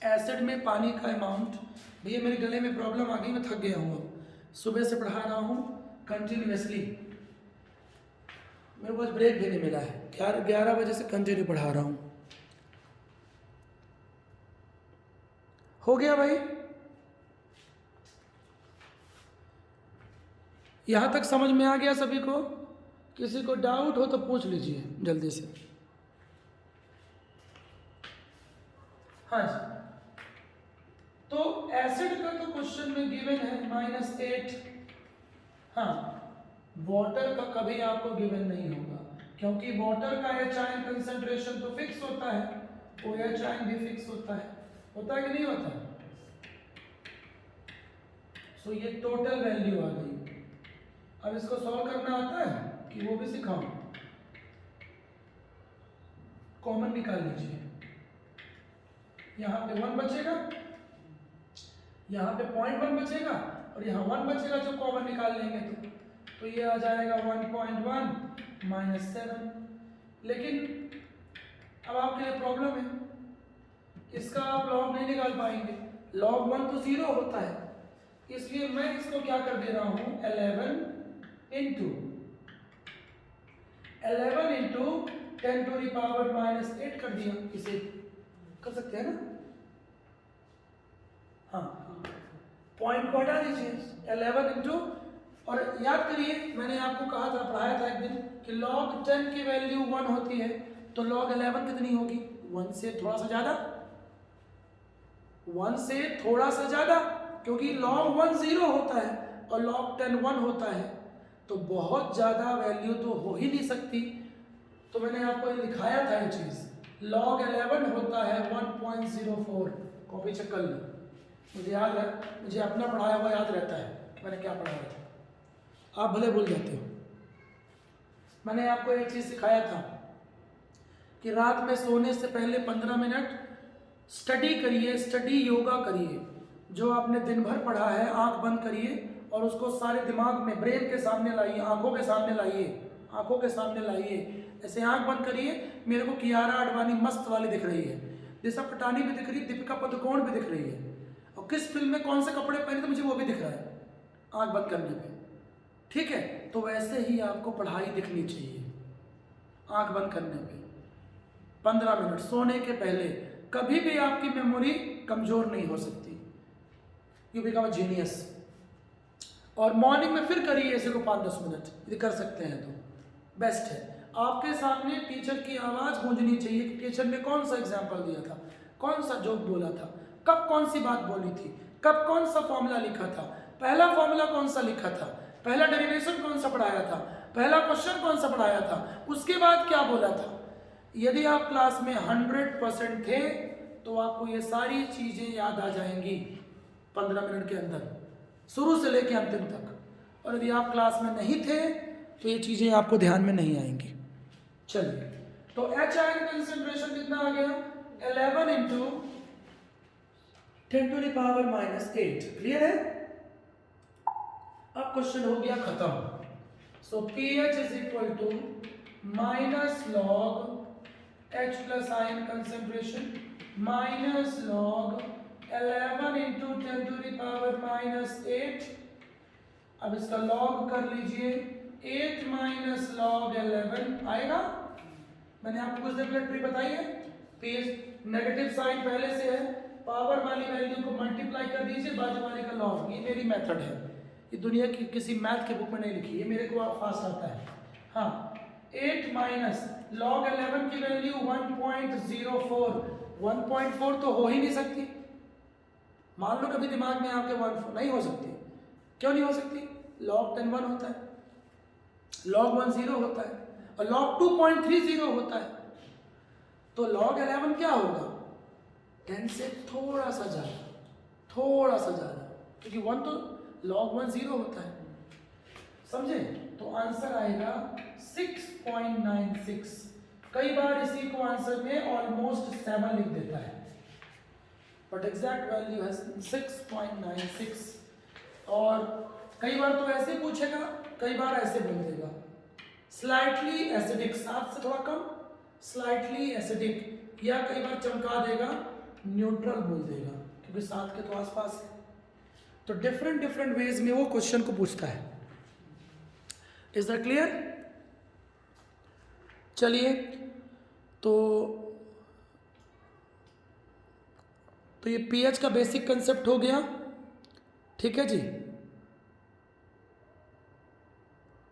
Acid में पानी का अमाउंट। भैया मेरे गले में प्रॉब्लम आ गई, मैं थक गया हूँ, अब सुबह से पढ़ा रहा हूँ कंटिन्यूसली, मेरे को आज ब्रेक भी नहीं मिला है। 11 बजे से कंटिन्यू पढ़ा रहा हूँ। हो गया भाई? यहाँ तक समझ में आ गया सभी को? किसी को डाउट हो तो पूछ लीजिए जल्दी से। हाँ जी, तो एसिड का तो क्वेश्चन में गिवन है -8। हाँ, वाटर का कभी आपको गिवन नहीं होगा, क्योंकि वाटर का एच आयन कंसेंट्रेशन तो फिक्स होता है, वो एच आयन भी फिक्स होता है कि नहीं होता? सो ये टोटल वैल्यू आ गई। अब इसको सॉल्व करना आता है कि वो भी सिखाऊं? कॉमन निकाल लीजिए, यहाँ पे 1 बचेगा, यहाँ पे 0.1 बचेगा और यहाँ 1 बचेगा, जो कॉमन निकाल लेंगे तो ये आ जाएगा 1.1 -7। लेकिन अब आपके लिए प्रॉब्लम है, इसका आप लॉग नहीं निकाल पाएंगे, log 1 तो 0 होता है, इसलिए मैं इसको क्या कर दे रहा हूँ 11 इंटू 10⁻⁻8 कर दिया। इसे कर सकते हैं ना? हाँ, पॉइंट को हटा दीजिए, 11 इंटू, और याद करिए मैंने आपको कहा था, पढ़ाया था एक दिन कि log 10 की वैल्यू 1 होती है, तो log 11 कितनी होगी? 1 से थोड़ा सा ज्यादा, 1 से थोड़ा सा ज्यादा, क्योंकि log 1 0 होता है और log 10 1 होता है, तो बहुत ज्यादा वैल्यू तो हो ही नहीं सकती। तो मैंने आपको ये लिखाया था ये चीज, log 11 होता है 1.04। कॉपी चेक कर लो, मुझे याद है, मुझे अपना पढ़ाया हुआ याद रहता है मैंने क्या पढ़ाया था, आप भले भूल जाते हो। मैंने आपको एक चीज सिखाया था कि रात में सोने से पहले 15 मिनट स्टडी करिए, स्टडी योगा करिए। जो आपने दिन भर पढ़ा है आंख बंद करिए और उसको सारे दिमाग में, ब्रेन के सामने लाइए, आंखों के सामने लाइए, आंखों के सामने लाइए, ऐसे आंख बंद करिए। मेरे को कियारा आडवाणी मस्त वाली दिख रही है, दिशा पटानी भी दिख रही है, दीपिका पादुकोण भी दिख रही है, और किस फिल्म में कौन से कपड़े पहने तो मुझे वो भी दिख रहा है आंख बंद करने पे। ठीक है, तो वैसे ही आपको पढ़ाई दिखनी चाहिए आंख बंद करने पे 15 मिनट सोने के पहले। कभी भी आपकी मेमोरी कमजोर नहीं हो सकती, यू बिकम अ जीनियस। और मॉर्निंग में फिर करिए ऐसे को 5-10 मिनट, यदि कर सकते हैं तो बेस्ट है। आपके सामने टीचर की आवाज़ गूंजनी चाहिए कि टीचर ने कौन सा एग्जाम्पल दिया था, कौन सा जोक बोला था, कब कौन सी बात बोली थी, कब कौन सा फॉर्मूला लिखा था, पहला फॉर्मूला कौन सा लिखा था, पहला डेरिवेशन कौन सा पढ़ाया था, पहला क्वेश्चन कौन सा पढ़ाया था, उसके बाद क्या बोला था। यदि आप क्लास में 100% थे तो आपको ये सारी चीज़ें याद आ जाएंगी 15 मिनट के अंदर, शुरू से लेकर अंतिम तक। और यदि आप क्लास में नहीं थे तो ये चीज़ें आपको ध्यान में नहीं आएंगी। चलिए, तो एच आयन कंसेंट्रेशन कितना आ गया? 11 इंटू 10⁻⁻8। क्लियर है? अब क्वेश्चन हो गया खत्म। So pH is equal to minus log H plus ion concentration minus log 11 into 10⁻⁻8। अब इसका लॉग कर लीजिए, 8 माइनस लॉग 11 आएगा। मैंने आपको कुछ देर पहले ट्रिक बताई है, pH नेगेटिव साइन पहले से है, पावर वाली वैल्यू को मल्टीप्लाई कर दीजिए, बाजू वाले का लॉग। ये मेरी मेथड है, ये दुनिया की किसी मैथ के बुक में नहीं लिखी है, मेरे को फास्ट आता है। हाँ, 8 माइनस लॉग 11 की वैल्यू 1.04। 1.4 तो हो ही नहीं सकती, मान लो कभी दिमाग में आपके 1 नहीं हो सकती। क्यों नहीं हो सकती? log 10 1 होता है, log 1 0 होता है और log 2.30 होता है। तो log 11 क्या होगा? 10 से थोड़ा सा ज्यादा, थोड़ा सा ज्यादा, क्योंकि 1 तो log 1 0 होता है, समझे? तो आंसर आएगा 6.96। कई बार इसी को आंसर में ऑलमोस्ट 7 लिख देता है, बट एग्जैक्ट वैल्यू है 6.96। और कई बार तो ऐसे पूछेगा, कई बार ऐसे बोल देगा, स्लाइटली एसिडिक, 7 से थोड़ा कम, स्लाइटली एसिडिक, या कई बार चमका देगा न्यूट्रल बोल देगा, क्योंकि 7 के तो आसपास है। तो डिफरेंट डिफरेंट वेज में वो क्वेश्चन को पूछता है। Is that clear? चलिए, तो ये पीएच का बेसिक कंसेप्ट हो गया, ठीक है जी।